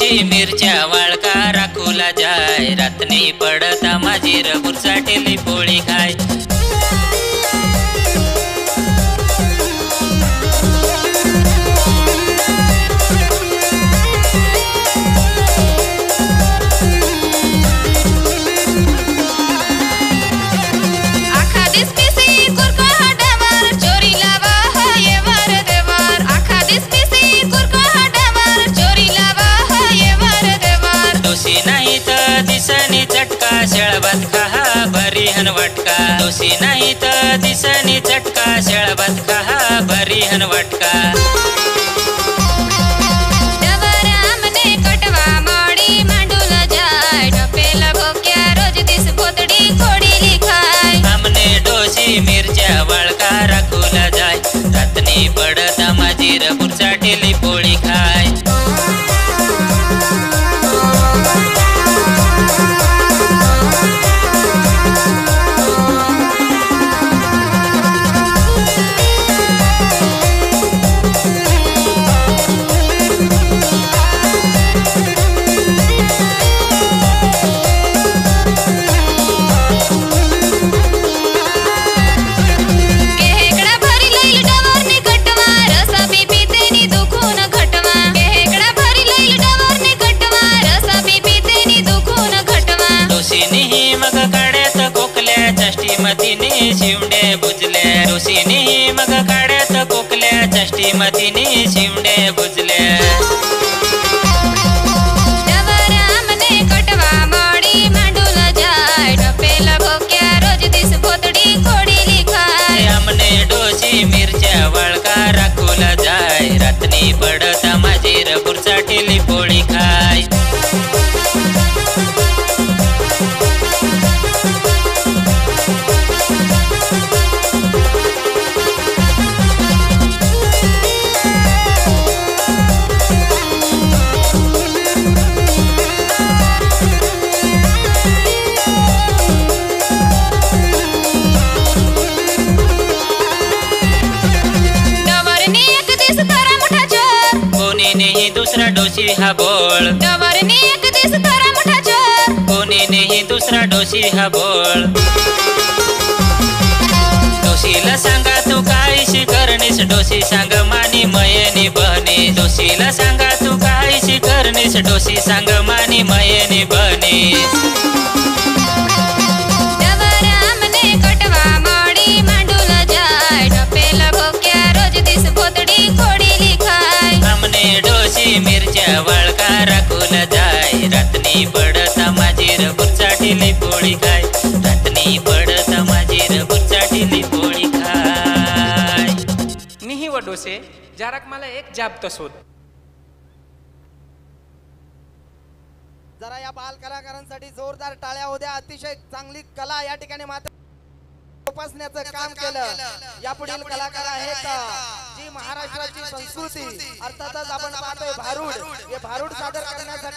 डोशी मिरच्या वाळका राखूला जाय रातनी पडता माझी रबूर साठेली पोळी खाय। शेळभात खा भरी हन वाटका डोशी नाही तर दिसनी चटका शेळभात खा भरी हन वाटका। डबरामने कटवा मोडी मांडूला जाय ढपेला भोक्या रोज दिस पोतडी खोडीली खाय। आमने डोशी मिरच्या वाळका राखूला जाय रातनी पडता माझी रबूर साठेली पोळी खाय। मतीने शिवडे बुजले डोशीने मग काड्यात कोकल्या चष्टी मतीने शिवडे बुजले। डबरामने कटवा मोडी मांडूला जाय ढपेला भोक्या रोज दिस पोतडी खोडीली खाय। आमने डोशी मिरच्या वाळका राखूला जाय रातनी पडता माझी रबूर साठेली पोळी खाय। दूसरा डोशी हा बोल डवरने एक दिस तारा मोठा चोर कोणी नाही दूसरा डोशी हा बोल। डोशीला सांगा तू काहीशी करणीस डोशी सांग मानी मयनी बहनी डोशीला सांगा तू काहीशी करणीस डोशी सांग मानी मयनी बहनी। डबरामने कटवा मोडी मांडूला जाय ढपेला भोक्या रोज दिस पोतडी खोडीली खाय। आमने डोशी मिरच्या वाळका राखूला जाय रातनी पडता माझी रबूर साठेली पोळी खाय रातनी पडता माझी रबूर साठेली पोळी खाय। निही व डोसे जारक मला एक जाब तो शोध। जरा या बाल कलाकारांसाठी जोरदार टाळ्या होत्या। अतिशय चांगली कला या ठिकाणी मात्र जोपासण्याचं काम केलं। यापुढील कलाकार आहेत जी महाराष्ट्राची संस्कृती अर्थातच आपण पाहतोय भारूड हे भारूड सादर करण्यासाठी